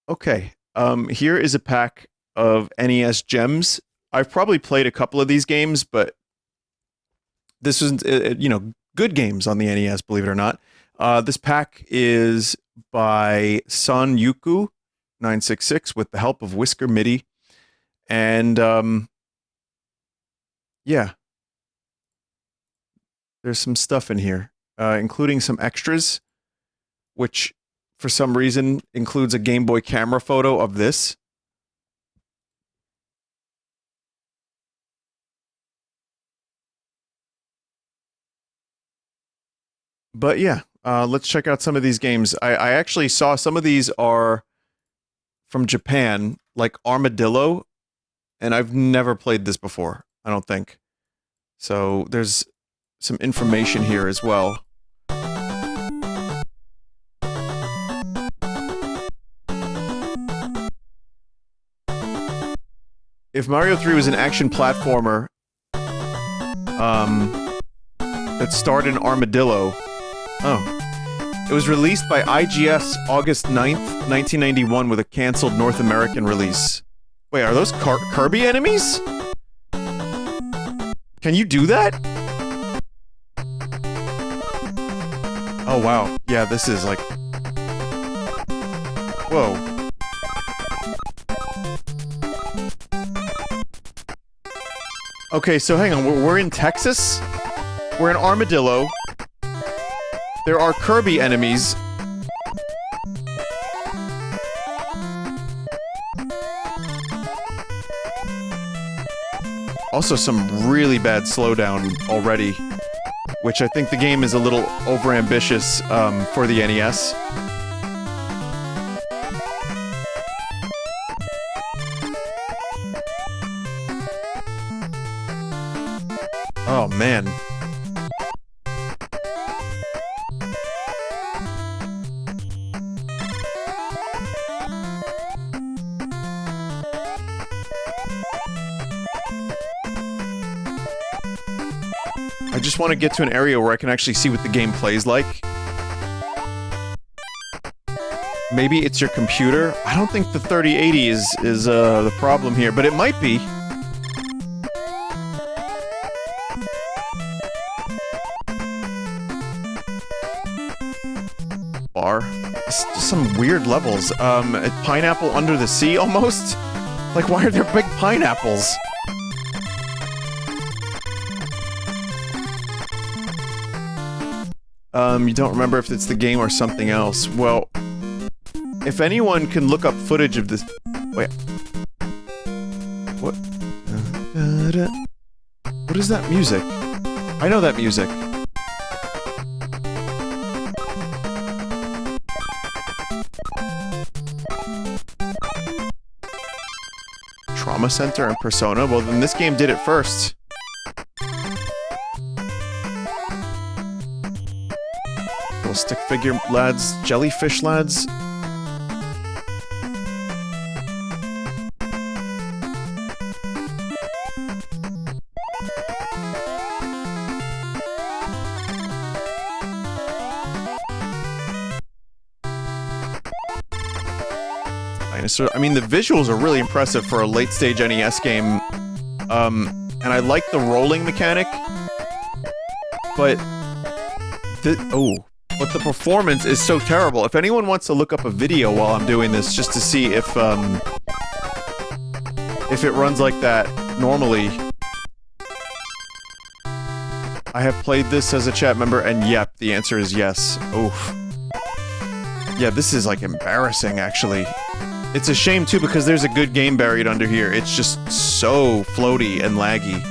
Okay. Here is a pack of NES Gems. I've probably played a couple of these games, but this was, good games on the NES, believe it or not. This pack is by Son Yuku 966 with the help of Whisker MIDI. And, yeah, there's some stuff in here, including some extras, which for some reason includes a Game Boy camera photo of this. But yeah, let's check out some of these games. I actually saw some of these are from Japan, like Armadillo, and I've never played this before, I don't think. So there's some information here as well. If Mario 3 was an action platformer that starred in Armadillo, it was released by IGS August 9th, 1991 with a canceled North American release. Wait, are those Kirby enemies? Can you do that? Oh wow, yeah, this is like... Whoa. Okay, so hang on, we're in Texas? We're in Armadillo. There are Kirby enemies. Also some really bad slowdown already, which I think the game is a little overambitious for the NES. Oh man. I just want to get to an area where I can actually see what the game plays like. Maybe it's your computer? I don't think the 3080 is the problem here, but it might be. It's just some weird levels. Pineapple under the sea, almost? Like, why are there big pineapples? You don't remember if it's the game or something else. Well, if anyone can look up footage of this... Wait. What? What is that music? I know that music. Trauma Center and Persona? Well, then this game did it first. Little stick figure lads, jellyfish lads. I mean, the visuals are really impressive for a late-stage NES game, and I like the rolling mechanic, but the performance is so terrible. If anyone wants to look up a video while I'm doing this, just to see if it runs like that normally. I have played this as a chat member, and yep, the answer is yes. Oof. Yeah, this is, like, embarrassing, actually. It's a shame, too, because there's a good game buried under here. It's just so floaty and laggy.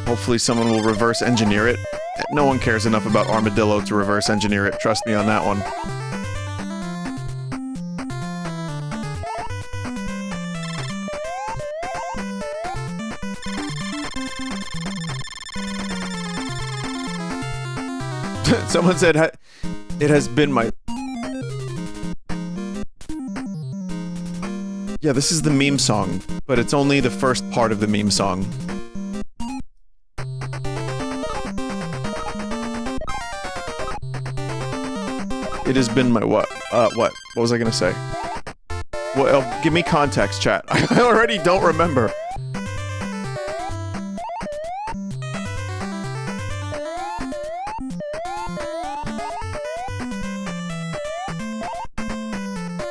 Hopefully someone will reverse engineer it. No one cares enough about Armadillo to reverse engineer it, trust me on that one. Someone said, it has been my... Yeah, this is the meme song, but it's only the first part of the meme song. It has been my what? What was I gonna say? Well, give me context, chat. I already don't remember.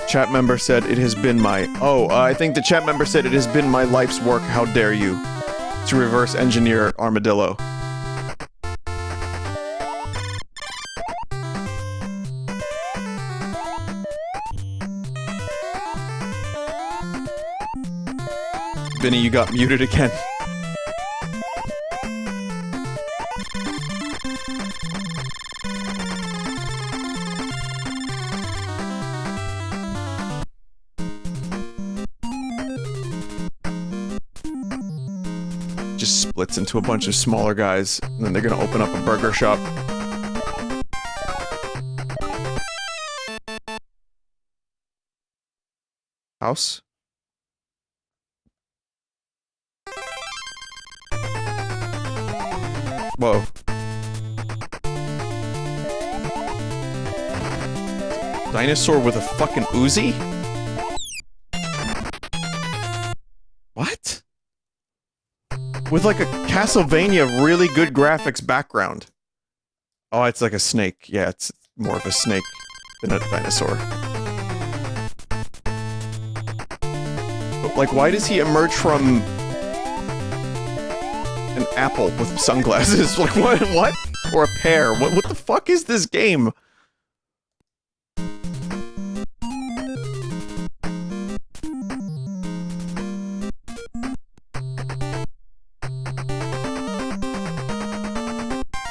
Chat member said it has been my... Oh, I think the chat member said it has been my life's work, how dare you, to reverse engineer Armadillo. Vinny, you got muted again. Just splits into a bunch of smaller guys, and then they're gonna open up a burger shop. House? Whoa. Dinosaur with a fucking Uzi? What? With like a Castlevania really good graphics background. Oh, it's like a snake. Yeah, it's more of a snake than a dinosaur. But like, why does he emerge from an apple with sunglasses? Like, what? Or a pear? What the fuck is this game?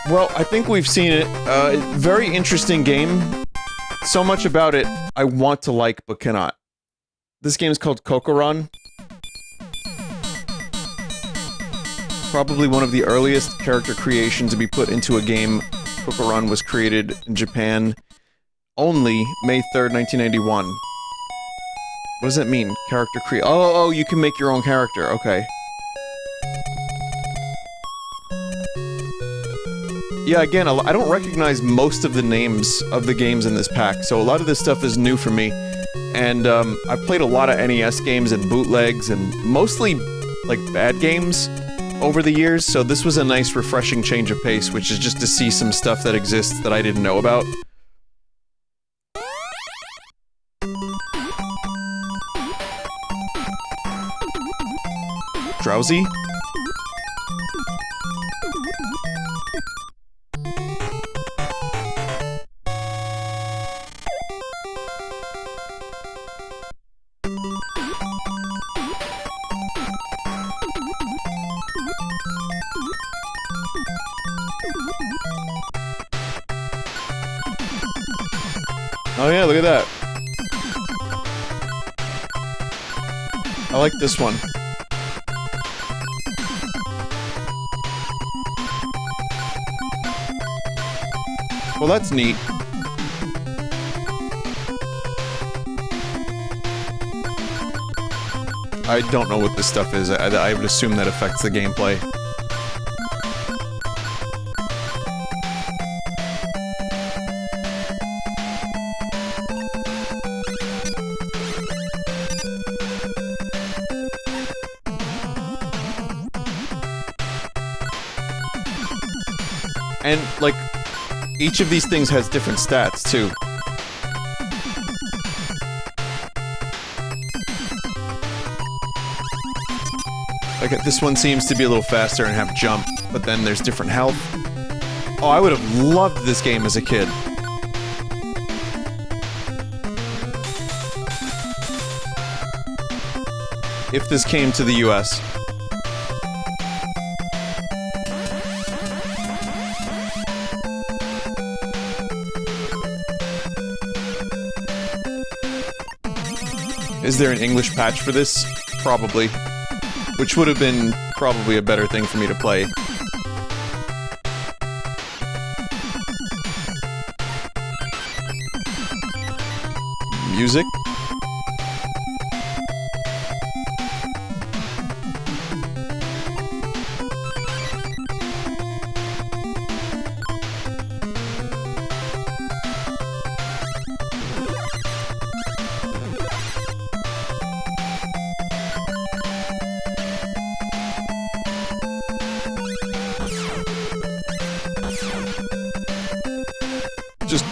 Well, I think we've seen it. Very interesting game. So much about it I want to like, but cannot. This game is called Cocoron. Probably one of the earliest character creation to be put into a game. Cocoron was created in Japan only May 3rd, 1991. What does that mean? Character oh, you can make your own character. Okay. Yeah, again, I don't recognize most of the names of the games in this pack, so a lot of this stuff is new for me. And, I've played a lot of NES games and bootlegs, and mostly, like, bad games over the years, so this was a nice, refreshing change of pace, which is just to see some stuff that exists that I didn't know about. Drowsy? Oh yeah, look at that. I like this one. Well, that's neat. I don't know what this stuff is. I would assume that affects the gameplay. And, like, each of these things has different stats, too. Like, this one seems to be a little faster and have jump, but then there's different health. Oh, I would have loved this game as a kid. If this came to the US. Is there an English patch for this? Probably. Which would have been probably a better thing for me to play. Music?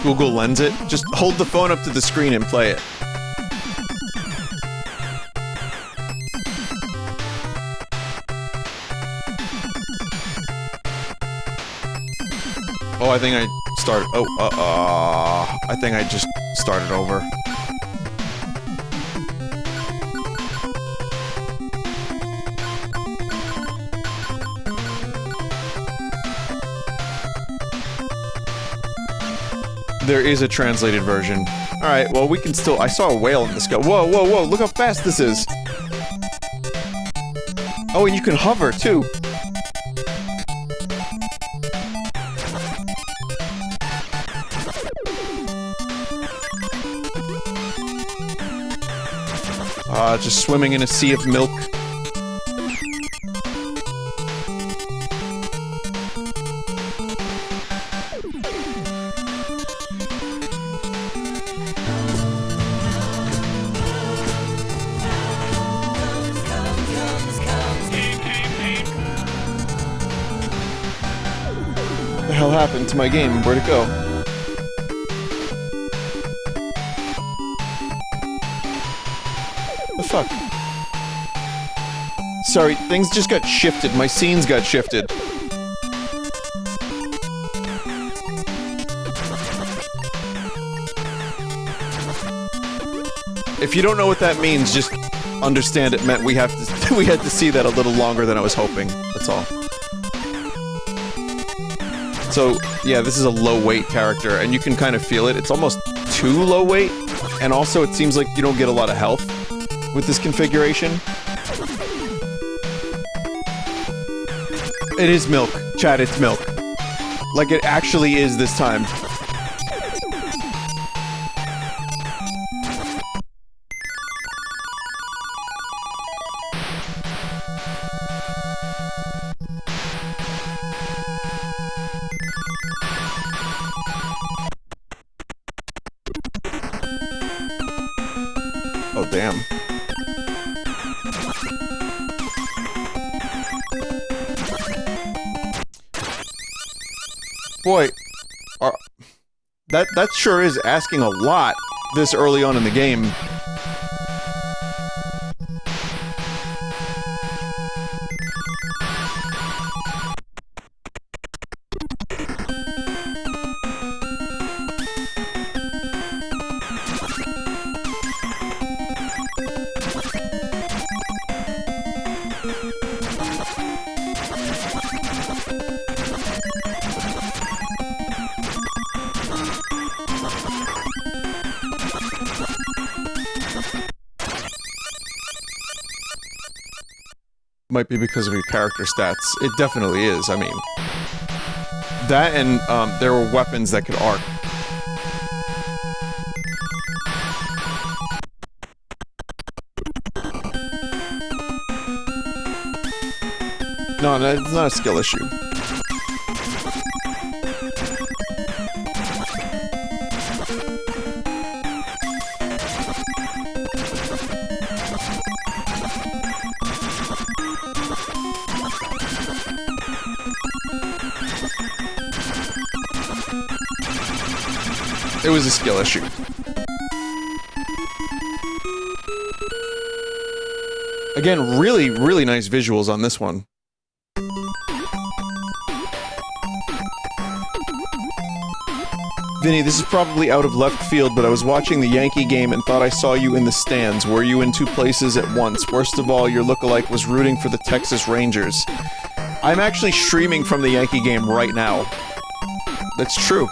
Google Lens it. Just hold the phone up to the screen and play it. Oh, I think I started. Oh, I think I just started over. There is a translated version. Alright, well, we can still. I saw a whale in the sky. Whoa, whoa, whoa, look how fast this is. Oh, and you can hover, too. Just swimming in a sea of milk. What the hell happened to my game? Where'd it go? The fuck? Sorry, things just got shifted. My scenes got shifted. If you don't know what that means, just understand it meant we had to see that a little longer than I was hoping. That's all. So, yeah, this is a low-weight character, and you can kind of feel it. It's almost too low-weight, and also it seems like you don't get a lot of health with this configuration. It is milk. Chat, it's milk. Like it actually is this time. Oh, damn. Boy, that sure is asking a lot this early on in the game. Might be because of your character stats. It definitely is, I mean. That and, there were weapons that could arc. No, it's not a skill issue. It was a skill issue. Again, really, really nice visuals on this one. Vinny, this is probably out of left field, but I was watching the Yankee game and thought I saw you in the stands. Were you in two places at once? Worst of all, your lookalike was rooting for the Texas Rangers. I'm actually streaming from the Yankee game right now. That's true.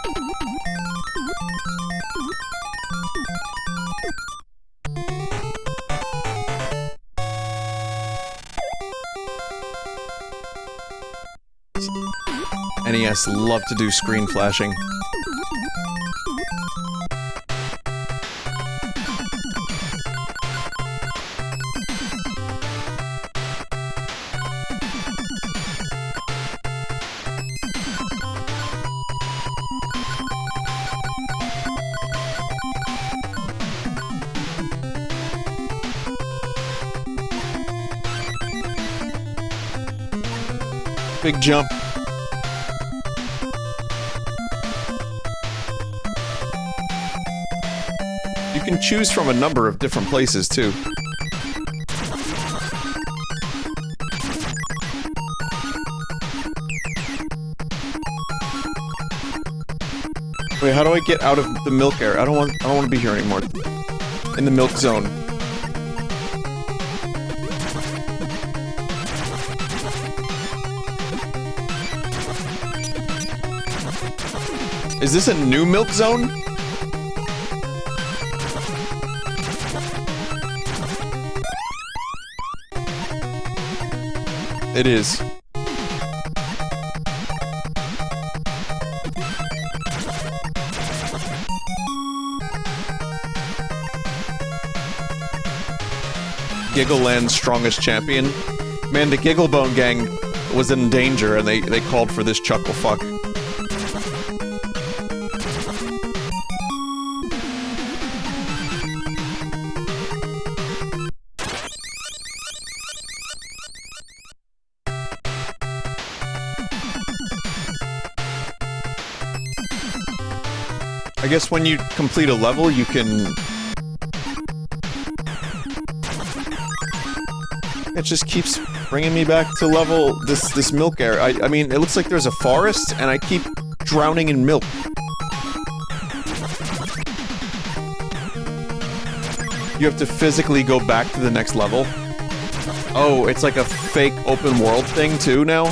NES love to do screen flashing. Big jump. choose from a number of different places, too. Wait, how do I get out of the milk area? I don't want to be here anymore. In the milk zone. Is this a new milk zone? It is. Giggleland's strongest champion. Man, the Gigglebone gang was in danger and they called for this chuckle fuck. I guess when you complete a level, you can... It just keeps bringing me back to level this milk area. I mean, it looks like there's a forest, and I keep drowning in milk. You have to physically go back to the next level. Oh, it's like a fake open world thing too now?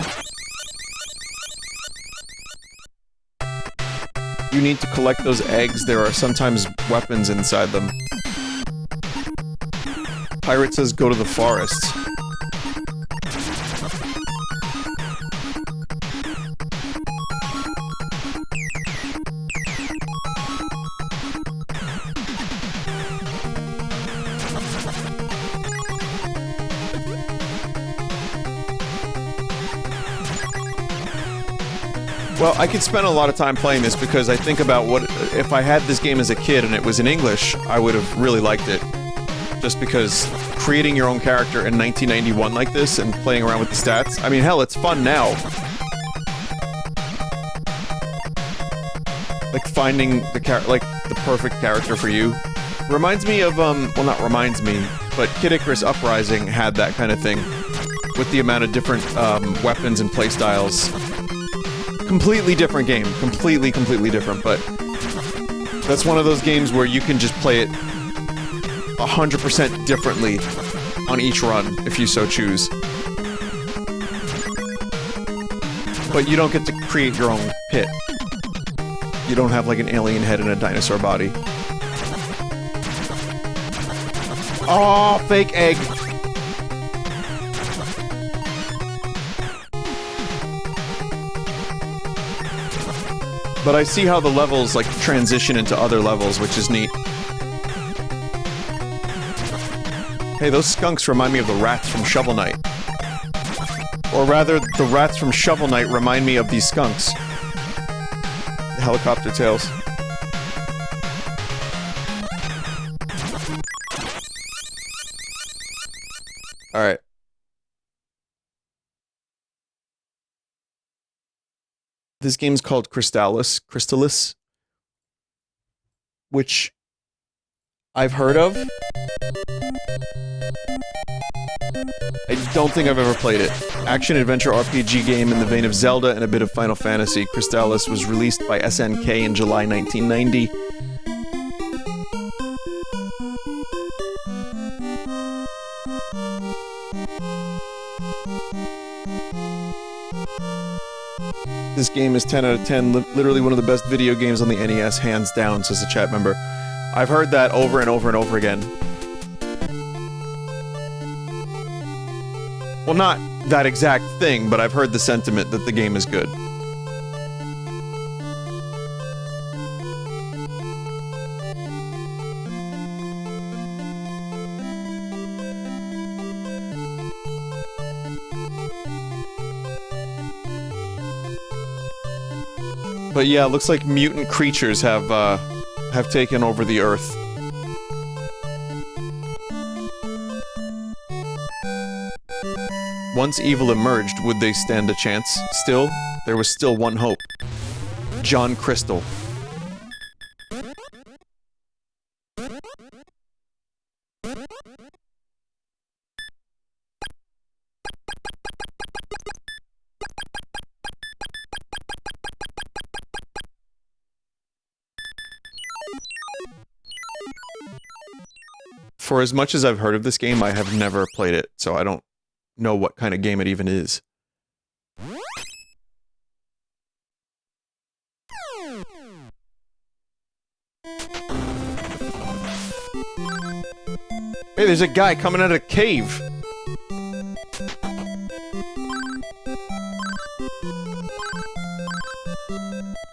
You need to collect those eggs. There are sometimes weapons inside them. Pirate says go to the forest. Well, I could spend a lot of time playing this because I think about what if I had this game as a kid and it was in English, I would have really liked it. Just because creating your own character in 1991 like this and playing around with the stats, I mean, hell, it's fun now. Like finding the perfect character for you. Reminds me of well, not reminds me, but Kid Icarus Uprising had that kind of thing with the amount of different weapons and playstyles. Completely different game. Completely different, but that's one of those games where you can just play it 100% differently on each run, if you so choose. But you don't get to create your own pit. You don't have like an alien head and a dinosaur body. Oh, fake egg! But I see how the levels, like, transition into other levels, which is neat. Hey, those skunks remind me of the rats from Shovel Knight. Or rather, the rats from Shovel Knight remind me of these skunks. The helicopter tails. Alright. This game's called Crystalis, which I've heard of. I don't think I've ever played it. Action-adventure RPG game in the vein of Zelda and a bit of Final Fantasy. Crystalis was released by SNK in July 1990. This game is 10 out of 10, literally one of the best video games on the NES, hands down, says a chat member. I've heard that over and over and over again. Well, not that exact thing, but I've heard the sentiment that the game is good. But yeah, it looks like mutant creatures have taken over the Earth. Once evil emerged, would they stand a chance? Still, there was still one hope. John Crystal. For as much as I've heard of this game, I have never played it, so I don't know what kind of game it even is. Hey, there's a guy coming out of a cave!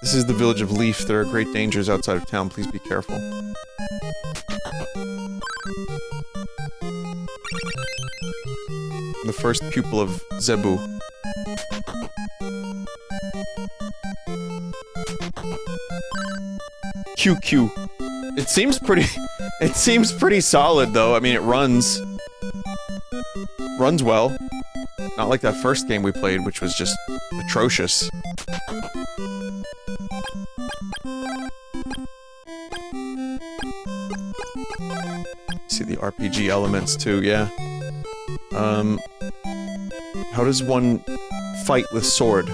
This is the village of Leaf. There are great dangers outside of town. Please be careful. The first pupil of Zebu. QQ. It seems pretty... It seems pretty solid, though. I mean, it runs. Runs well. Not like that first game we played, which was just atrocious. See the RPG elements, too, yeah. How does one fight with sword?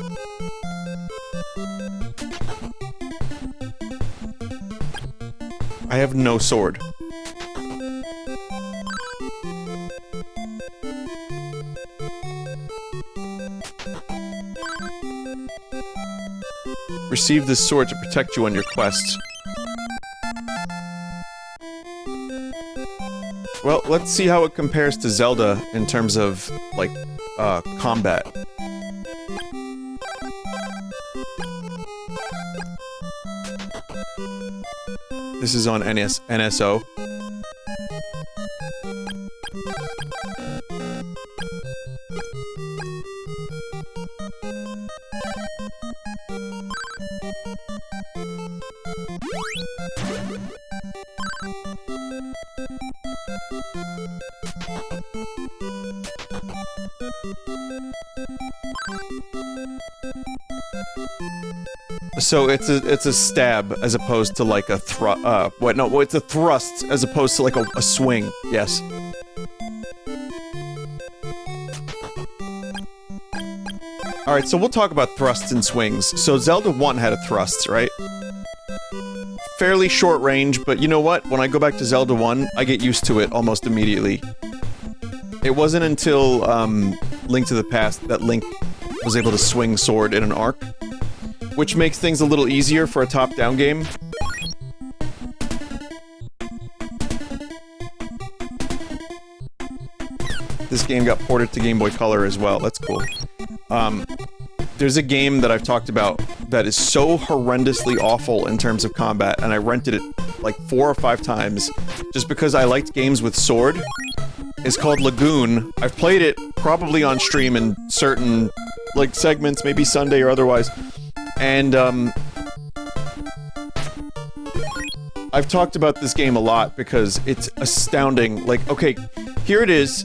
I have no sword. Receive this sword to protect you on your quest. Well, let's see how it compares to Zelda in terms of, like, combat. This is on NSO. So it's a stab as opposed to like a it's a thrust as opposed to like a swing. Yes. Alright, so we'll talk about thrusts and swings. So Zelda 1 had a thrust, right? Fairly short range, but you know what? When I go back to Zelda 1, I get used to it almost immediately. It wasn't until, Link to the Past that Link was able to swing sword in an arc. Which makes things a little easier for a top-down game. This game got ported to Game Boy Color as well, that's cool. There's a game that I've talked about that is so horrendously awful in terms of combat, and I rented it like 4 or 5 times, just because I liked games with sword. It's called Lagoon. I've played it probably on stream in certain, like, segments, maybe Sunday or otherwise. And, I've talked about this game a lot because it's astounding. Like, okay, here it is.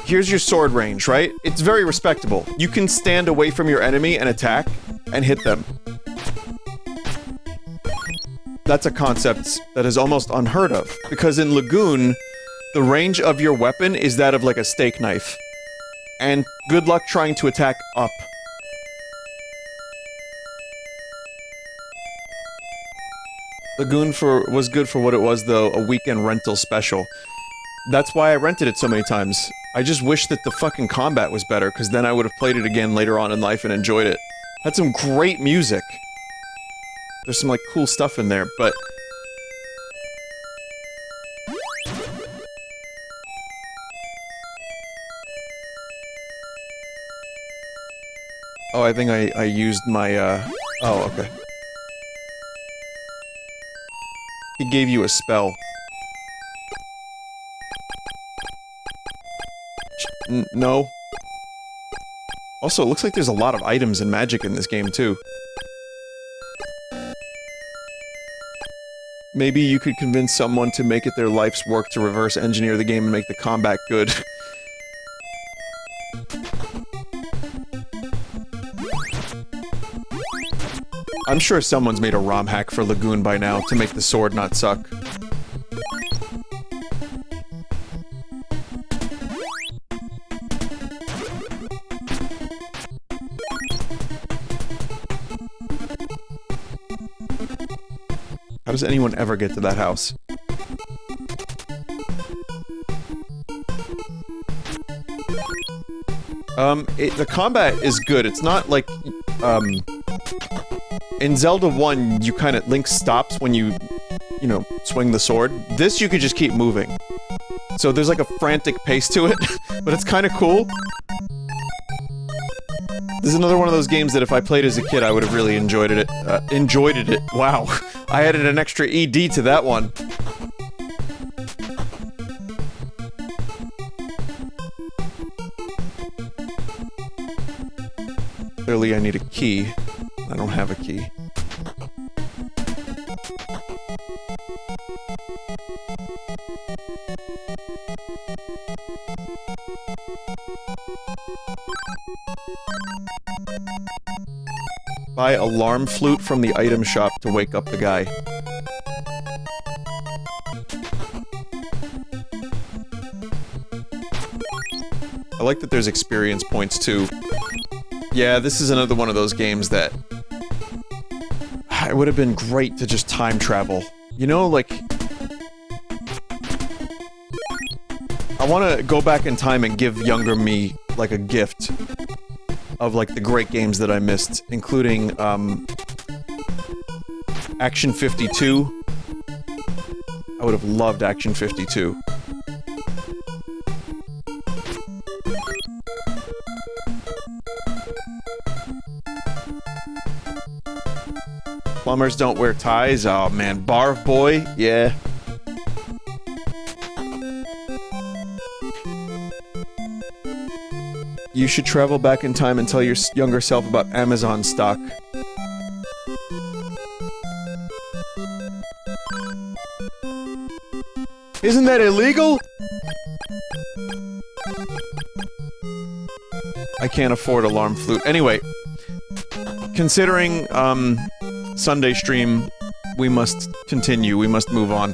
Here's your sword range, right? It's very respectable. You can stand away from your enemy and attack and hit them. That's a concept that is almost unheard of, because in Lagoon, the range of your weapon is that of like a steak knife. And good luck trying to attack up. Lagoon was good for what it was, though, a weekend rental special. That's why I rented it so many times. I just wish that the fucking combat was better, because then I would have played it again later on in life and enjoyed it. Had some great music. There's some, like, cool stuff in there, but... Oh, I think I used my, Oh, okay. He gave you a spell. No. Also, it looks like there's a lot of items and magic in this game, too. Maybe you could convince someone to make it their life's work to reverse engineer the game and make the combat good. I'm sure someone's made a ROM hack for Lagoon by now to make the sword not suck. How does anyone ever get to that house? The combat is good. It's not like, in Zelda 1, you kind of, Link stops when you know, swing the sword. This, you could just keep moving. So there's like a frantic pace to it, but it's kind of cool. This is another one of those games that if I played as a kid, I would have really enjoyed it. Wow. I added an extra ED to that one. Clearly I need a key. I don't have a key. Buy alarm flute from the item shop to wake up the guy. I like that there's experience points too. Yeah, this is another one of those games that... It would have been great to just time travel. You know, like... I want to go back in time and give younger me, like, a gift of, like, the great games that I missed, including, Action 52. I would have loved Action 52. Plumbers don't wear ties? Oh man, Barf Boy? Yeah. You should travel back in time and tell your younger self about Amazon stock. Isn't that illegal? I can't afford alarm flute. Anyway, considering, Sunday stream, we must continue, we must move on.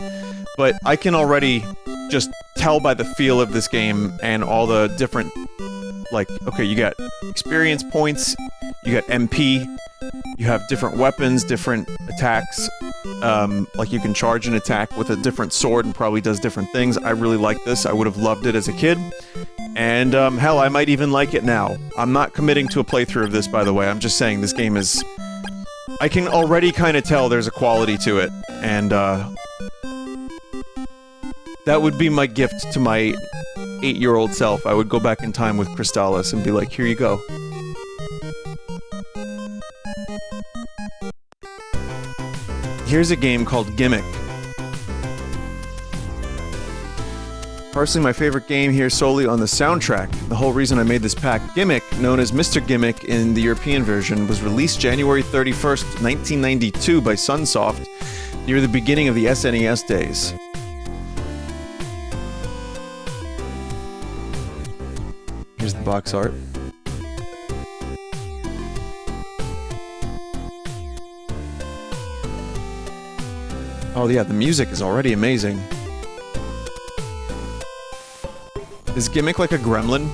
But I can already just tell by the feel of this game and all the different, like, okay, you got experience points, you got MP, you have different weapons, different attacks, like you can charge an attack with a different sword and probably does different things. I really like this, I would have loved it as a kid. And, hell, I might even like it now. I'm not committing to a playthrough of this, by the way, I'm just saying this game is... I can already kind of tell there's a quality to it, and, that would be my gift to my 8-year-old self. I would go back in time with Crystalis and be like, here you go. Here's a game called Gimmick. Personally, my favorite game here solely on the soundtrack. The whole reason I made this pack, Gimmick, known as Mr. Gimmick in the European version, was released January 31st, 1992 by Sunsoft, near the beginning of the SNES days. Here's the box art. Oh yeah, the music is already amazing. Is Gimmick like a gremlin?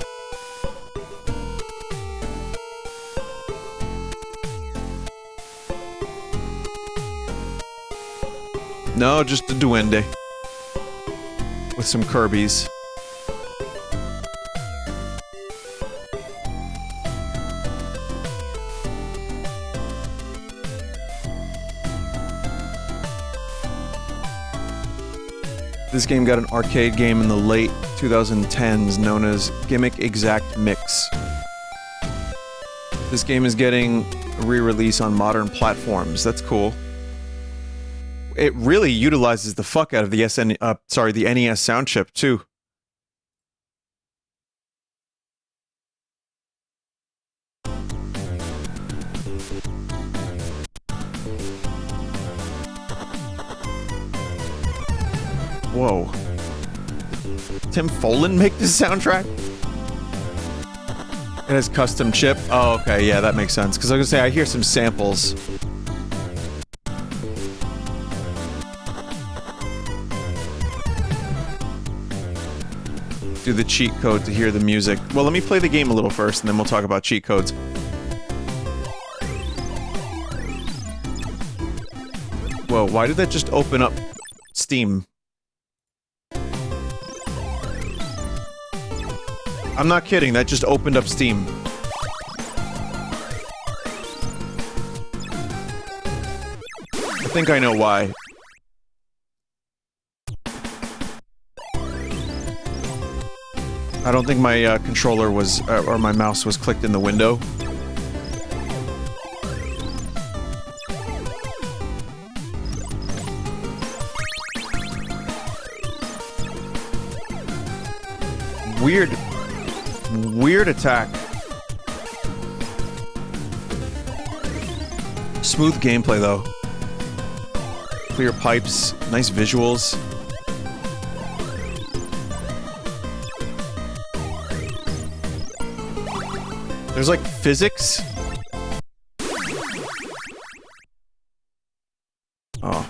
No, just a duende. With some Kirby's. This game got an arcade game in the late 2010s known as Gimmick Exact Mix. This game is getting a re-release on modern platforms. That's cool. It really utilizes the fuck out of the the NES sound chip too. Whoa. Tim Follin make this soundtrack? It has custom chip? Oh, okay, yeah, that makes sense. Because I was gonna say, I hear some samples. Do the cheat code to hear the music. Well, let me play the game a little first, and then we'll talk about cheat codes. Whoa, why did that just open up Steam? I'm not kidding, that just opened up Steam. I think I know why. I don't think my controller was, or my mouse was clicked in the window. Weird attack. Smooth gameplay, though. Clear pipes, nice visuals. There's like physics. Oh.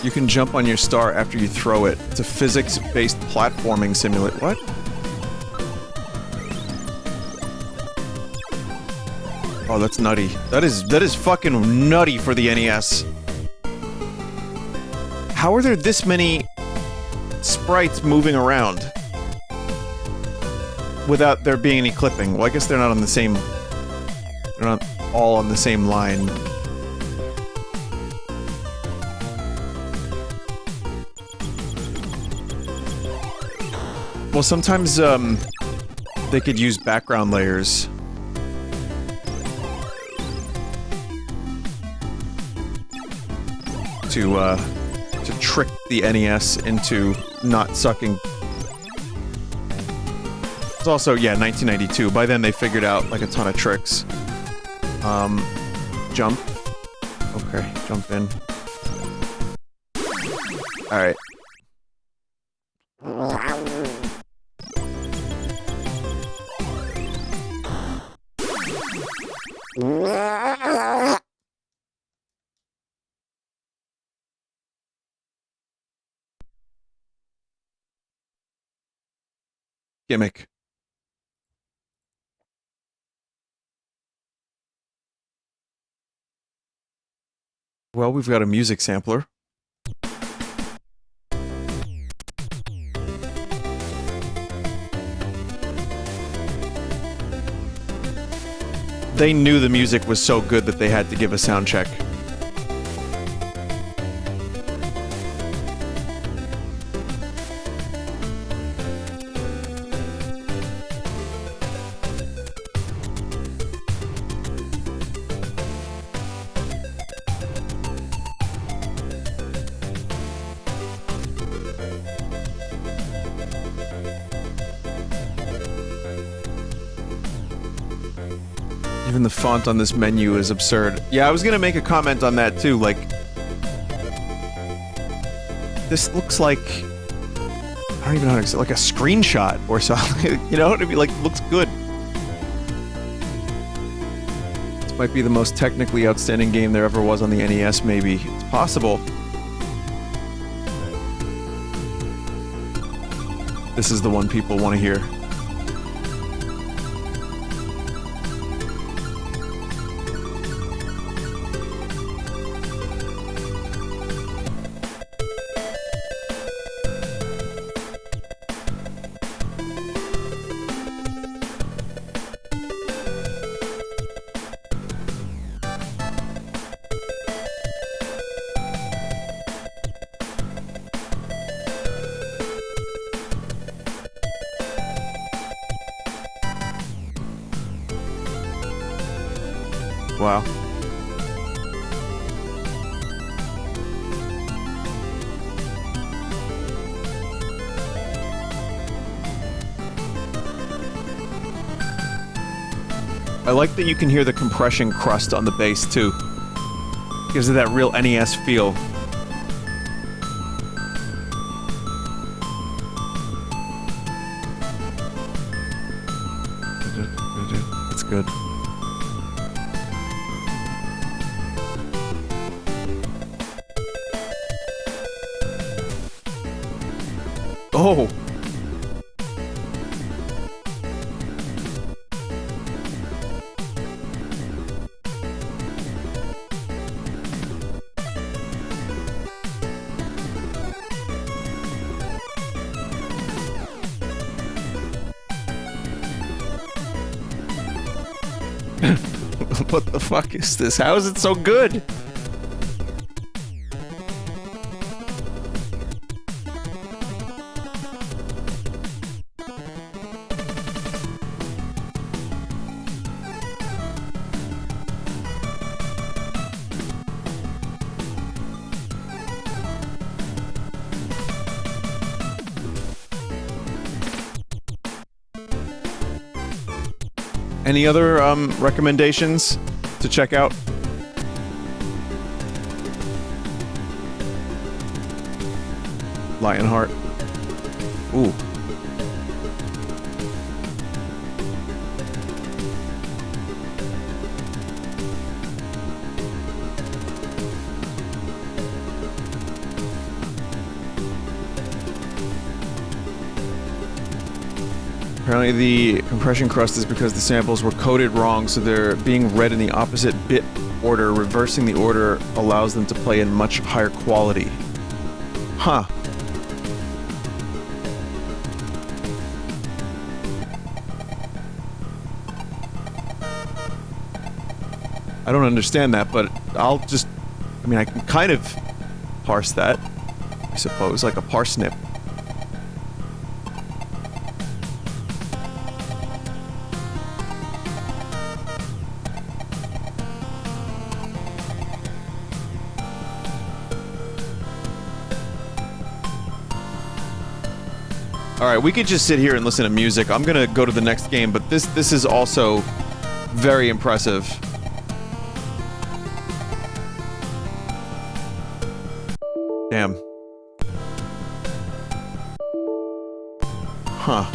You can jump on your star after you throw it. It's a physics-based platforming simulator. What? Oh, that's nutty. That is fucking nutty for the NES. How are there this many sprites moving around without there being any clipping? Well, I guess they're not on the same... They're not all on the same line. Well, sometimes, they could use background layers. To trick the NES into not sucking. It's also, yeah, 1992. By then they figured out, like, a ton of tricks. Jump. Okay, jump in. Alright. Gimmick. Well, we've got a music sampler. They knew the music was so good that they had to give a sound check. Even the font on this menu is absurd. Yeah, I was gonna make a comment on that too, like... This looks like... I don't even know how to say, like a screenshot or something, you know? It'd be like, looks good. This might be the most technically outstanding game there ever was on the NES, maybe. It's possible. This is the one people want to hear. Wow. I like that you can hear the compression crust on the bass, too. Gives it that real NES feel. It's good. Oh. What the fuck is this? How is it so good? Any other recommendations to check out? Lionheart. Ooh. Apparently the compression crust is because the samples were coded wrong, so they're being read in the opposite bit order. Reversing the order allows them to play in much higher quality. Huh. I don't understand that, but I'll just... I mean, I can kind of parse that, I suppose, like a parsnip. Alright, we could just sit here and listen to music. I'm gonna go to the next game, but this is also very impressive. Damn. Huh.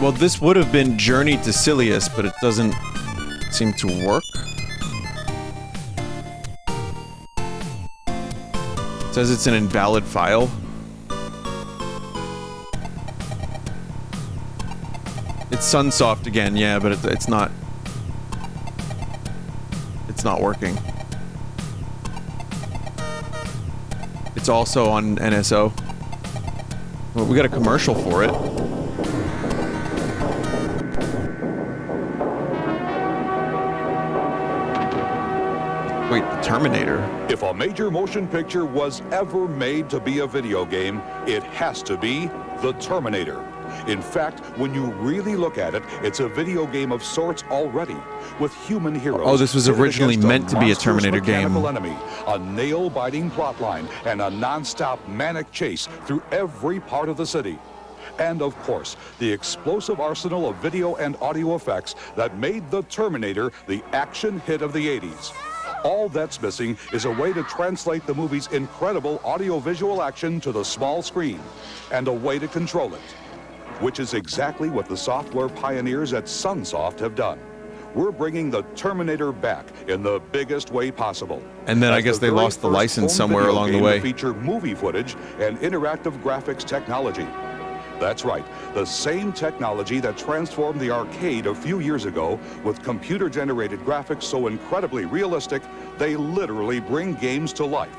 Well, this would have been Journey to Silius, but it doesn't seem to work. It says it's an invalid file. It's Sunsoft again, yeah, but it's not... It's not working. It's also on NSO. Well, we got a commercial for it. Wait, the Terminator? If a major motion picture was ever made to be a video game, it has to be The Terminator. In fact, when you really look at it, it's a video game of sorts already, with human heroes. Oh, this was originally meant to be a Terminator game. Enemy, a nail-biting plotline, and a non-stop manic chase through every part of the city. And of course, the explosive arsenal of video and audio effects that made The Terminator the action hit of the 80s. All that's missing is a way to translate the movie's incredible audio-visual action to the small screen, and a way to control it. Which is exactly what the software pioneers at Sunsoft have done. We're bringing The Terminator back in the biggest way possible. And then I guess they lost the license somewhere along the way. Feature movie footage and interactive graphics technology. That's right, the same technology that transformed the arcade a few years ago with computer-generated graphics so incredibly realistic, they literally bring games to life.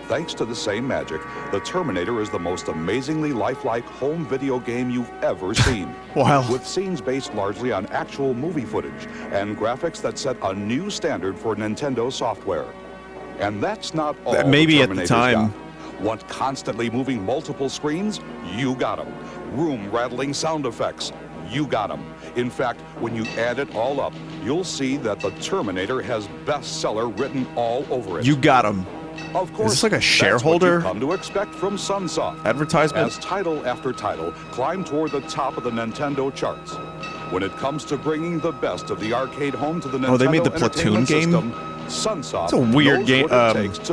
Thanks to the same magic, The Terminator is the most amazingly lifelike home video game you've ever seen. Wow. With scenes based largely on actual movie footage and graphics that set a new standard for Nintendo software. And that's not all. Maybe at the time. Want constantly moving multiple screens? You got them. Room-rattling sound effects? You got them. In fact, when you add it all up, you'll see that The Terminator has bestseller written all over it. You got them. Of course, is this like a shareholder that's what you come to expect from Sunsoft. Advertisement? As title after title climb toward the top of the Nintendo charts. When it comes to bringing the best of the arcade home to the Nintendo they made the Platoon game? System, Sunsoft it's a weird game,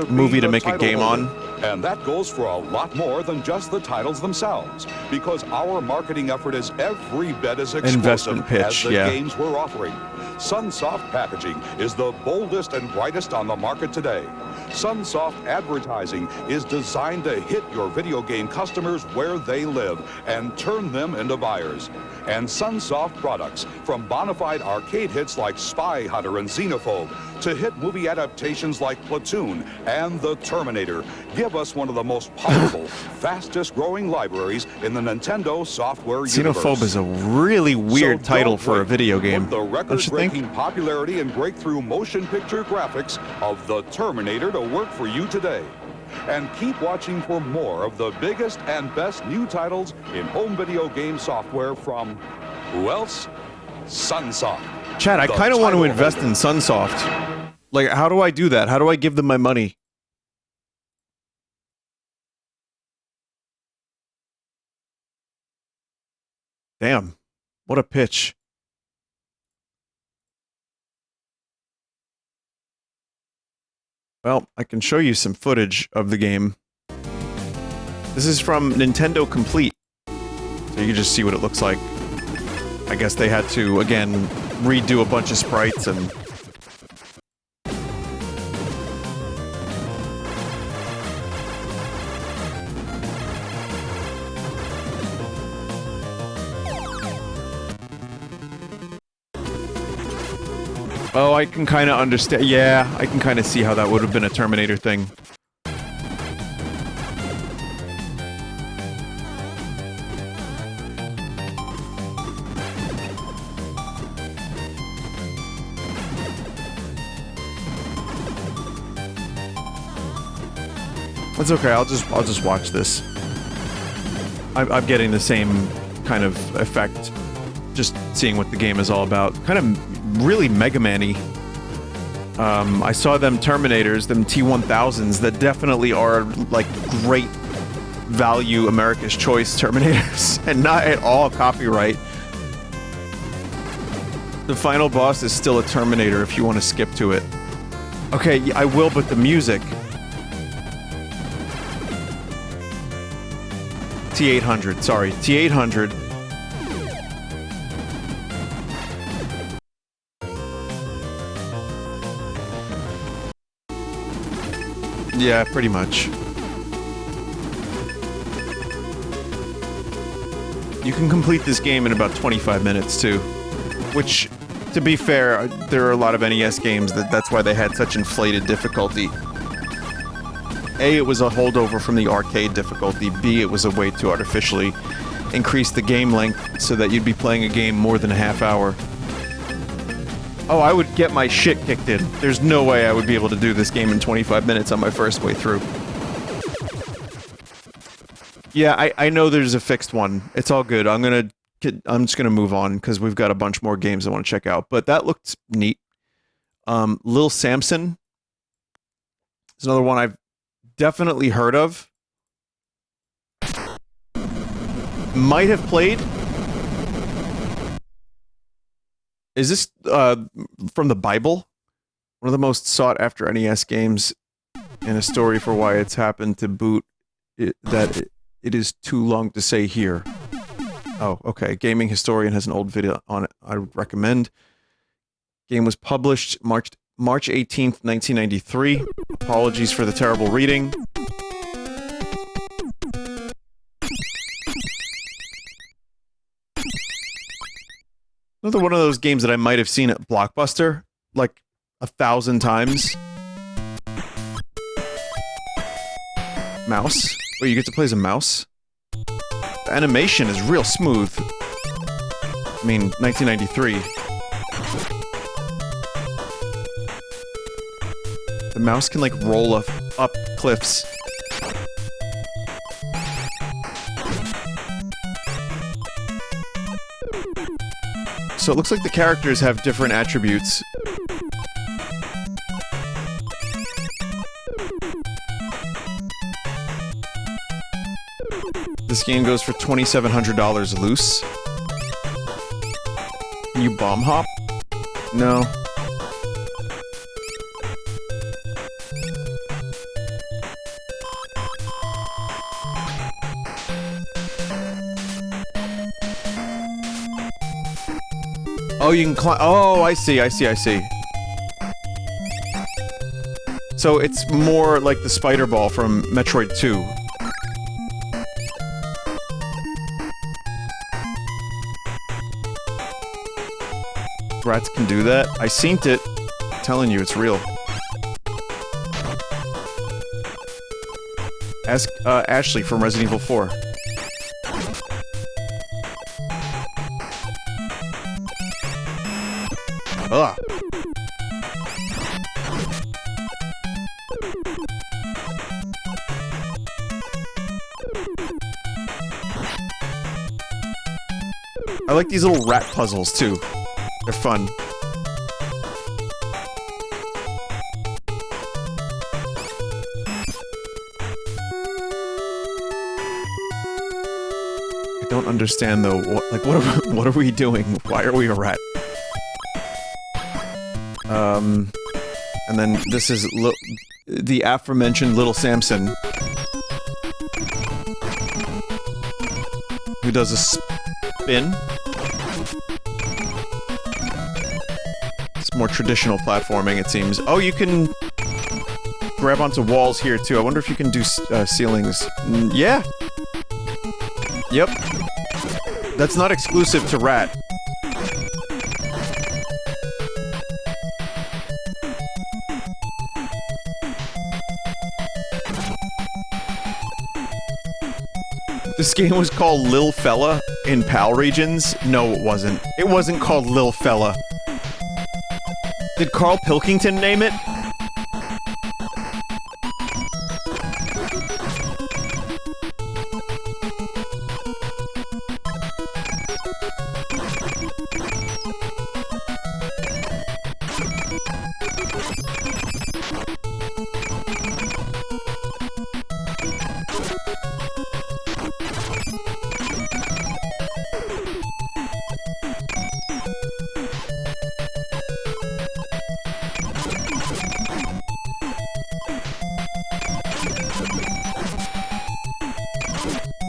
movie to make a game holder. on. And that goes for a lot more than just the titles themselves, because our marketing effort is every bit as explosive as the games we're offering. Sunsoft packaging is the boldest and brightest on the market today. Sunsoft Advertising is designed to hit your video game customers where they live and turn them into buyers. And Sunsoft products, from bona fide arcade hits like Spy Hunter and Xenophobe to hit movie adaptations like Platoon and The Terminator, give us one of the most powerful, fastest growing libraries in the Nintendo software universe. Xenophobe is a really weird title for a video game. Put the record-breaking popularity and breakthrough motion picture graphics of The Terminator to work for you today. And keep watching for more of the biggest and best new titles in home video game software from, who else? Sunsoft. Chad, I kind of want to invest in Sunsoft. Like, how do I do that? How do I give them my money? Damn. What a pitch. Well, I can show you some footage of the game. This is from Nintendo Complete. So you can just see what it looks like. I guess they had to, again, redo a bunch of sprites and... Oh, I can kind of understand. Yeah, I can kind of see how that would have been a Terminator thing. That's okay. I'll just watch this. I'm getting the same kind of effect, just seeing what the game is all about. Kind of really Mega Man-y. I saw them Terminators, them T-1000s, that definitely are, like, great value America's Choice Terminators, and not at all copyright. The final boss is still a Terminator if you want to skip to it. Okay, I will, but the music... T-800, sorry. T-800... Yeah, pretty much. You can complete this game in about 25 minutes, too. Which, to be fair, there are a lot of NES games that's why they had such inflated difficulty. A, it was a holdover from the arcade difficulty. B, it was a way to artificially increase the game length so that you'd be playing a game more than a half hour. Oh, I would get my shit kicked in. There's no way I would be able to do this game in 25 minutes on my first way through. Yeah, I know there's a fixed one. It's all good. I'm just gonna move on because we've got a bunch more games I want to check out. But that looked neat. Lil Samson is another one I've definitely heard of. Might have played. Is this from the Bible? One of the most sought-after NES games, and a story for why it's happened to boot it is too long to say here. Oh, okay. Gaming Historian has an old video on it I would recommend. Game was published March 18th, 1993. Apologies for the terrible reading. Another one of those games that I might have seen at Blockbuster, like, 1,000 times. Mouse? Wait, you get to play as a mouse? The animation is real smooth. I mean, 1993. The mouse can, like, roll up cliffs. So it looks like the characters have different attributes. This game goes for $2,700 loose. Can you bomb hop? No. Oh, you can climb. Oh, I see. So it's more like the spider ball from Metroid 2. Rats can do that. I seen it. I'm telling you, it's real. Ask Ashley from Resident Evil 4. Ugh. I like these little rat puzzles too. They're fun. I don't understand though. What are we doing? Why are we a rat? And then this is the aforementioned little Samson, who does a spin. It's more traditional platforming, it seems. Oh, you can grab onto walls here too. I wonder if you can do ceilings. Yeah. Yep. That's not exclusive to Rat. This game was called Lil Fella in PAL regions? No, it wasn't. It wasn't called Lil Fella. Did Carl Pilkington name it?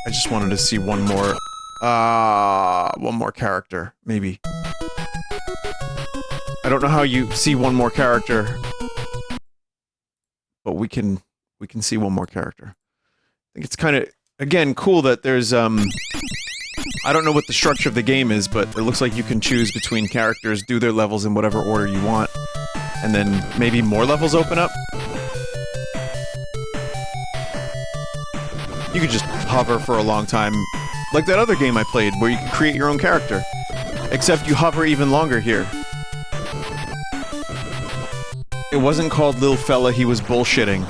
I just wanted to see one more character, maybe. I don't know how you see one more character, but we can see one more character. I think it's kind of, again, cool that there's, I don't know what the structure of the game is, but it looks like you can choose between characters, do their levels in whatever order you want, and then maybe more levels open up? You could just hover for a long time, like that other game I played, where you could create your own character. Except you hover even longer here. It wasn't called Lil Fella, he was bullshitting.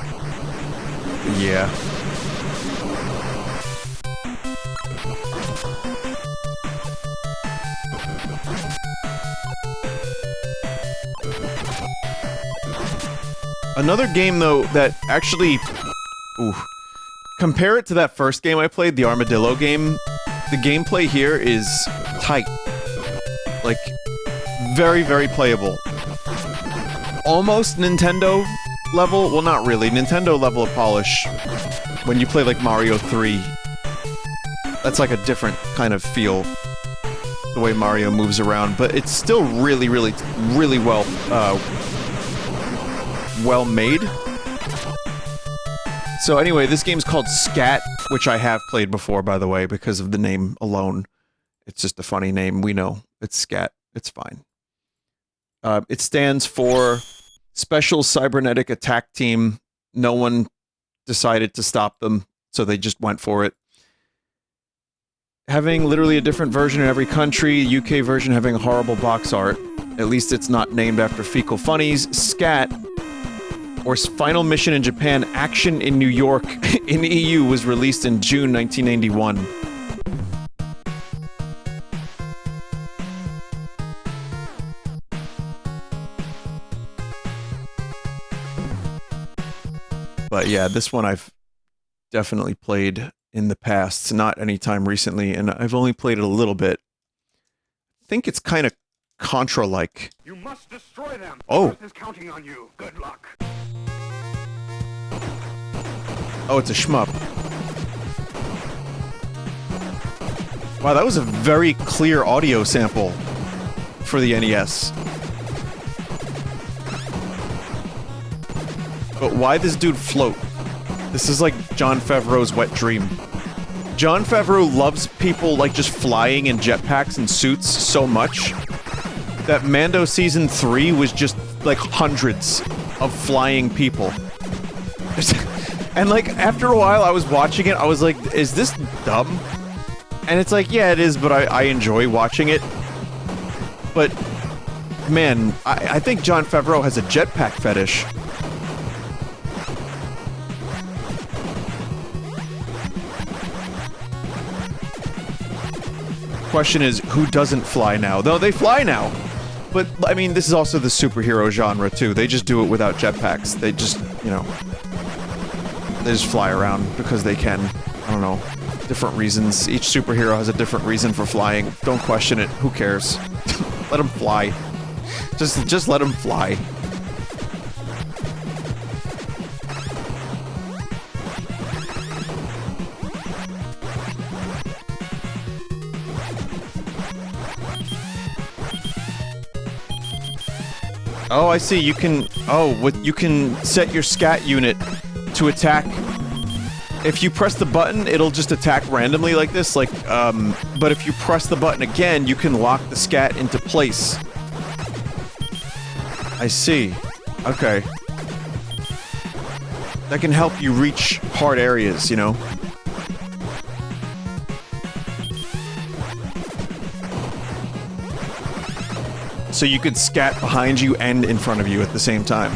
Yeah. Another game, though, that actually... Ooh. Compare it to that first game I played, the Armadillo game. The gameplay here is tight. Like, very, very playable. Almost Nintendo level? Well, not really. Nintendo level of polish. When you play, like, Mario 3. That's like a different kind of feel. The way Mario moves around. But it's still really, really, really well made. So anyway, this game's called S.C.A.T, which I have played before, by the way, because of the name alone. It's just a funny name, we know. It's S.C.A.T, it's fine. It stands for Special Cybernetic Attack Team. No one decided to stop them, so they just went for it. Having literally a different version in every country, UK version having horrible box art. At least it's not named after fecal funnies. S.C.A.T, or Final Mission in Japan, Action in New York in EU was released in June 1991. But yeah, this one I've definitely played in the past, not anytime recently, and I've only played it a little bit. I think it's kind of Contra-like. You must destroy them. Oh. Earth is counting on you. Good luck. Oh, it's a shmup. Wow, that was a very clear audio sample for the NES. but why this dude float? This is like Jon Favreau's wet dream. Jon Favreau loves people like just flying in jetpacks and suits so much that Mando Season 3 was just like hundreds of flying people. And like after a while I was watching it, I was like, is this dumb? And it's like, yeah, it is, but I enjoy watching it. But man, I think Jon Favreau has a jetpack fetish. Question is, who doesn't fly now? No, they fly now. But, I mean, this is also the superhero genre, too. They just do it without jetpacks. They just, you know... They just fly around because they can. I don't know. Different reasons. Each superhero has a different reason for flying. Don't question it. Who cares? Let them fly. Just let them fly. Oh, I see. You can... Oh, you can set your S.C.A.T unit to attack... If you press the button, it'll just attack randomly like this, like, but if you press the button again, you can lock the S.C.A.T into place. I see. Okay. That can help you reach hard areas, you know? So you could S.C.A.T behind you and in front of you at the same time.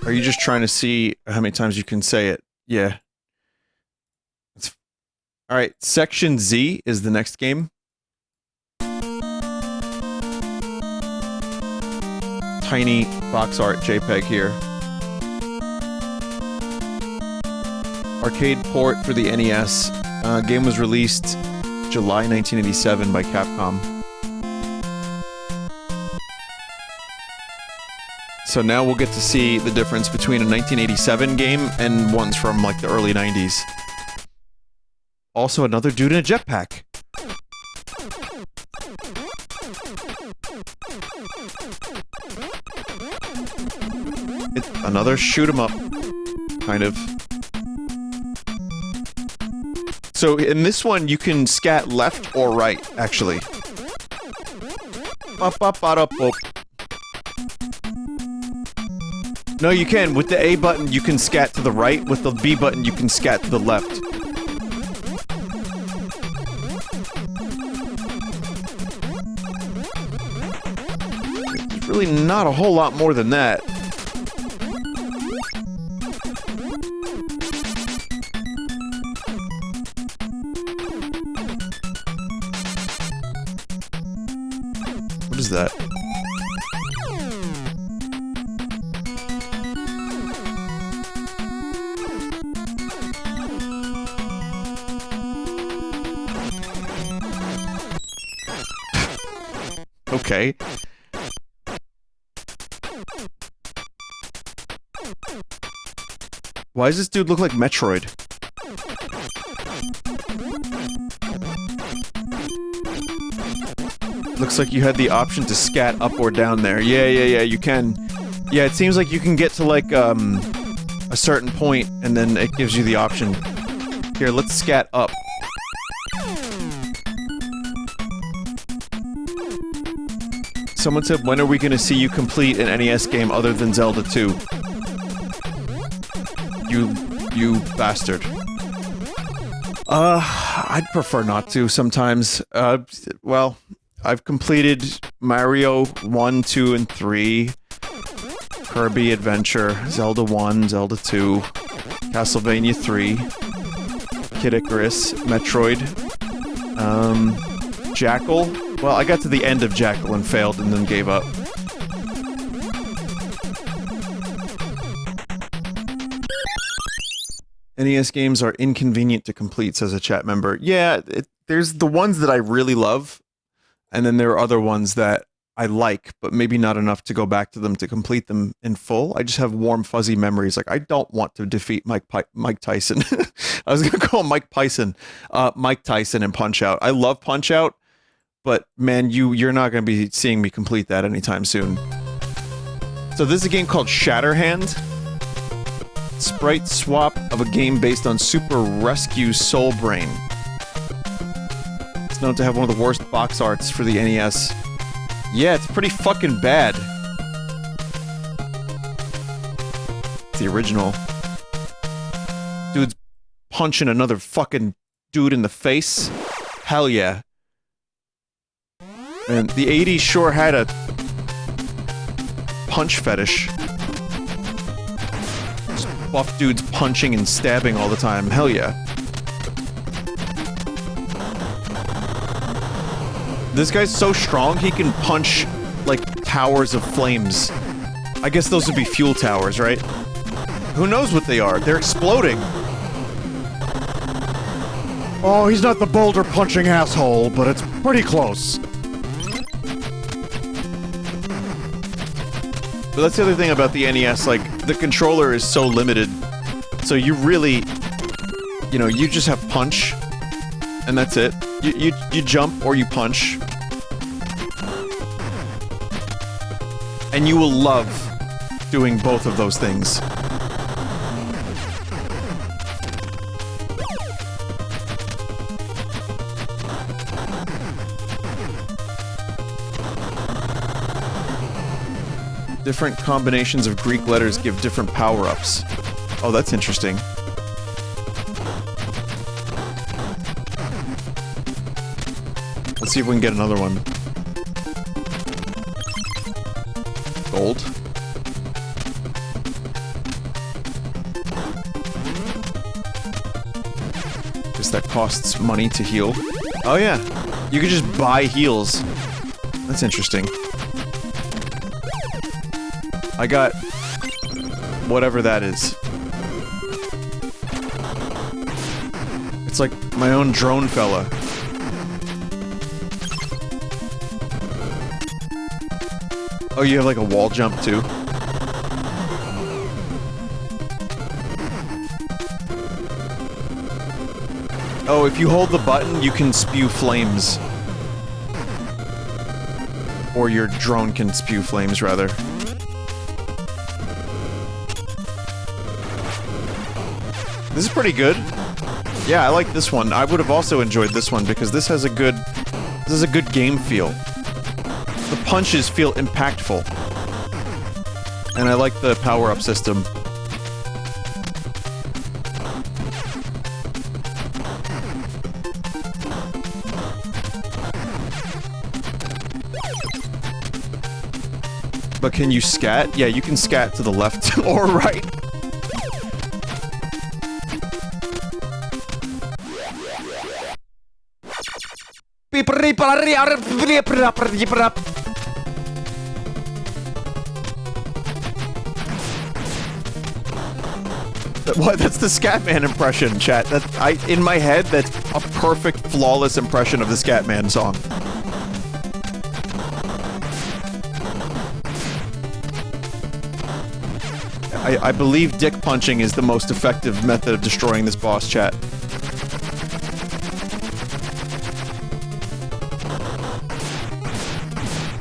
Are you just trying to see how many times you can say it? Yeah. Alright, Section Z is the next game. Tiny box art JPEG here. Arcade port for the NES. Game was released July 1987 by Capcom. So now we'll get to see the difference between a 1987 game and ones from like the early 90s. Also another dude in a jetpack. Another shoot 'em up, kind of. So in this one, you can S.C.A.T left or right, actually. No, you can. With the A button, you can S.C.A.T to the right. With the B button, you can S.C.A.T to the left. There's really not a whole lot more than that. What is that? Okay. Why does this dude look like Metroid? Looks like you had the option to S.C.A.T up or down there. Yeah, you can. Yeah, it seems like you can get to like, a certain point, and then it gives you the option. Here, let's S.C.A.T up. Someone said, when are we gonna see you complete an NES game other than Zelda 2? You bastard. I'd prefer not to sometimes. Well, I've completed Mario 1, 2, and 3, Kirby Adventure, Zelda 1, Zelda 2, Castlevania 3, Kid Icarus, Metroid, Jackal. Well, I got to the end of Jackal and failed and then gave up. NES games are inconvenient to complete, says a chat member. Yeah, there's the ones that I really love, and then there are other ones that I like, but maybe not enough to go back to them to complete them in full. I just have warm, fuzzy memories. Like, I don't want to defeat Mike Tyson. I was going to call him Mike Tyson. Mike Tyson in Punch-Out. I love Punch-Out, but man, you're not going to be seeing me complete that anytime soon. So this is a game called Shatter Hand. Sprite swap of a game based on Super Rescue Soul Brain. It's known to have one of the worst box arts for the NES. Yeah, it's pretty fucking bad. It's the original. Dude's punching another fucking dude in the face. Hell yeah. And the 80s sure had a punch fetish. Just buff dudes punching and stabbing all the time. Hell yeah. This guy's so strong, he can punch, like, towers of flames. I guess those would be fuel towers, right? Who knows what they are? They're exploding. Oh, he's not the boulder-punching asshole, but it's pretty close. But that's the other thing about the NES, like, the controller is so limited. So you really, you know, you just have punch, and that's it. You jump or you punch. And you will love doing both of those things. Different combinations of Greek letters give different power-ups. Oh, that's interesting. Let's see if we can get another one. Gold. Guess that costs money to heal. Oh yeah, you could just buy heals. That's interesting. I got whatever that is. It's like my own drone fella. Oh, you have like a wall jump too? Oh, if you hold the button, you can spew flames. Or your drone can spew flames, rather. This is pretty good. Yeah, I like this one. I would have also enjoyed this one because this has a good... This is a good game feel. The punches feel impactful. And I like the power-up system. But can you scat? Yeah, you can scat to the left or right. What? That's the Scatman impression, chat. That in my head, that's a perfect, flawless impression of the Scatman song. I believe dick punching is the most effective method of destroying this boss, chat.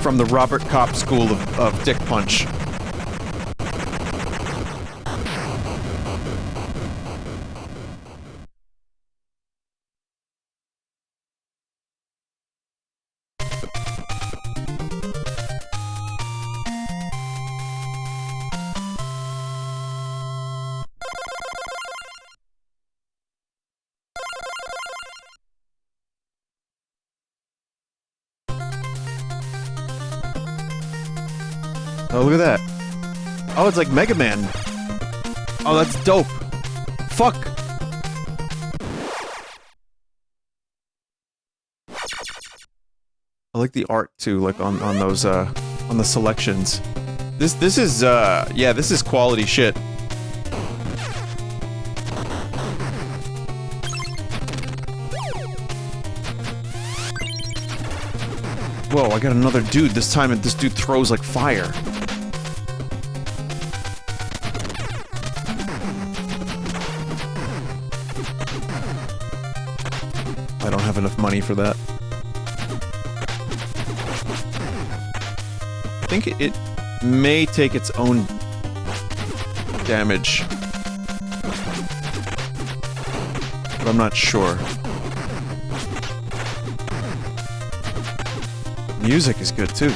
From the Robert Kopp school of dick punch. Oh, look at that. Oh, it's like Mega Man. Oh, that's dope. Fuck. I like the art too, like on those on the selections. This is yeah, this is quality shit. Whoa, I got another dude. This time this dude throws like fire. I don't have enough money for that. I think it may take its own damage. But I'm not sure. Music is good too.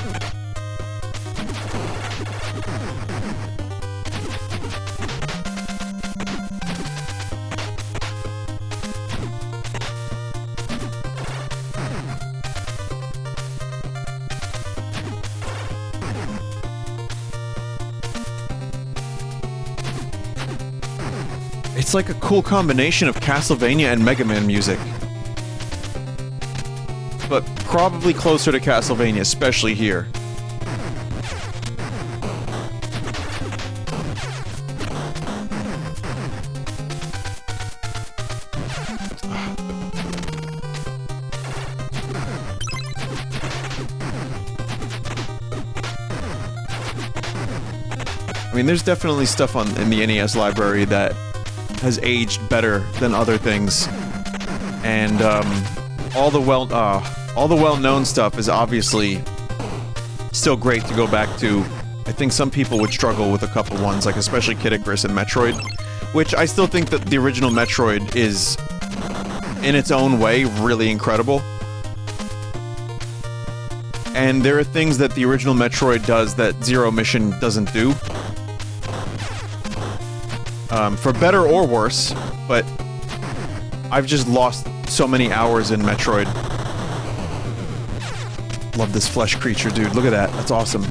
It's like a cool combination of Castlevania and Mega Man music. But probably closer to Castlevania, especially here. I mean, there's definitely stuff in the NES library that has aged better than other things, and all the well-known stuff is obviously still great to go back to. I think some people would struggle with a couple ones, like especially Kid Icarus and Metroid, which I still think that the original Metroid is, in its own way, really incredible. And there are things that the original Metroid does that Zero Mission doesn't do. For better or worse, but I've just lost so many hours in Metroid. Love this flesh creature, dude. Look at that. That's awesome.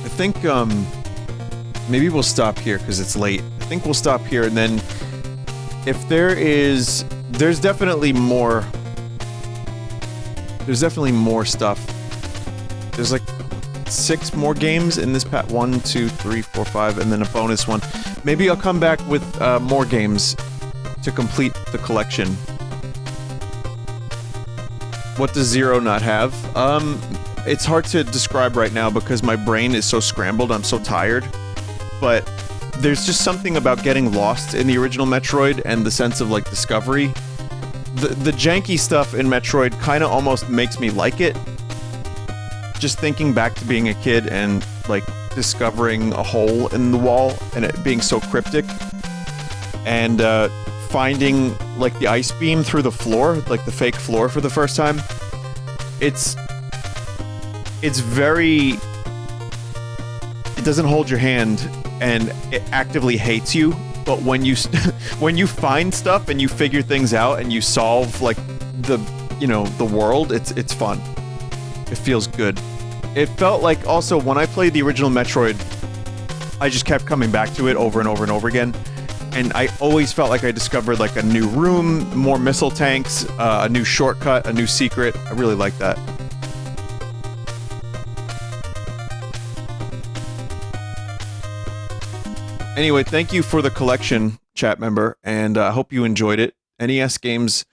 I think, maybe we'll stop here because it's late. I think we'll stop here, and then if there's definitely more stuff. There's like 6 more games in this pack. 1, 2, 3, 4, 5, and then a bonus one. Maybe I'll come back with more games to complete the collection. What does Zero not have? It's hard to describe right now because my brain is so scrambled, I'm so tired. But there's just something about getting lost in the original Metroid and the sense of, like, discovery. The janky stuff in Metroid kind of almost makes me like it. Just thinking back to being a kid and, like, discovering a hole in the wall and it being so cryptic. And, finding, like, the ice beam through the floor, like the fake floor for the first time. It's very... It doesn't hold your hand, and it actively hates you, but when you when you find stuff and you figure things out and you solve, like, the world, it's fun. It feels good. It felt like, also, when I played the original Metroid, I just kept coming back to it over and over and over again, and I always felt like I discovered, like, a new room, more missile tanks, a new shortcut, a new secret. I really like that. Anyway, thank you for the collection, chat member, and I hope you enjoyed it. NES games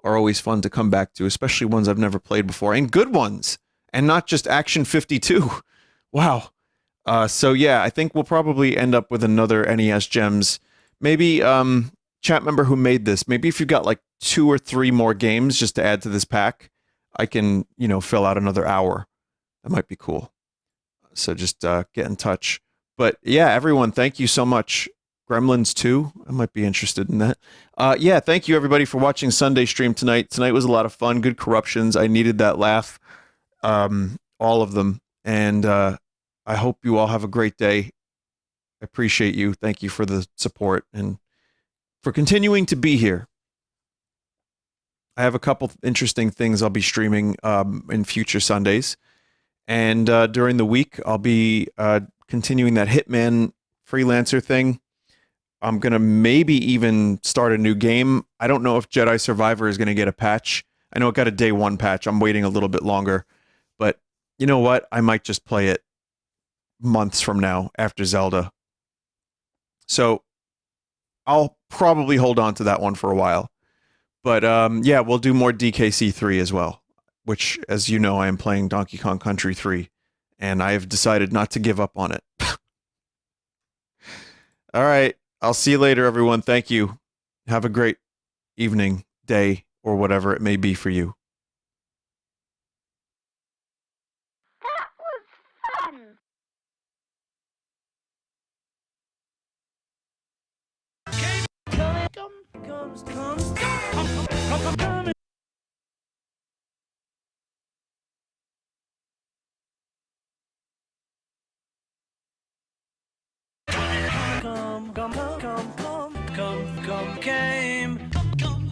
are always fun to come back to, especially ones I've never played before, and good ones, and not just Action 52. Wow. So yeah, I think we'll probably end up with another NES Gems. Maybe, chat member who made this, maybe if you've got like 2 or 3 more games just to add to this pack, I can, fill out another hour. That might be cool. So just get in touch. But yeah, everyone, thank you so much. Gremlins 2, I might be interested in that. Yeah, thank you everybody for watching Sunday stream tonight. Tonight was a lot of fun, good corruptions. I needed that laugh, all of them. And I hope you all have a great day. I appreciate you. Thank you for the support and for continuing to be here. I have a couple interesting things I'll be streaming in future Sundays. And during the week, I'll be continuing that Hitman freelancer thing. I'm going to maybe even start a new game. I don't know if Jedi Survivor is going to get a patch. I know it got a day 1 patch. I'm waiting a little bit longer. But you know what? I might just play it months from now after Zelda. So I'll probably hold on to that one for a while. But yeah, we'll do more DKC 3 as well, which, as you know, I am playing Donkey Kong Country 3, and I have decided not to give up on it. All right. I'll see you later, everyone. Thank you. Have a great evening, day, or whatever it may be for you. That was fun! Come,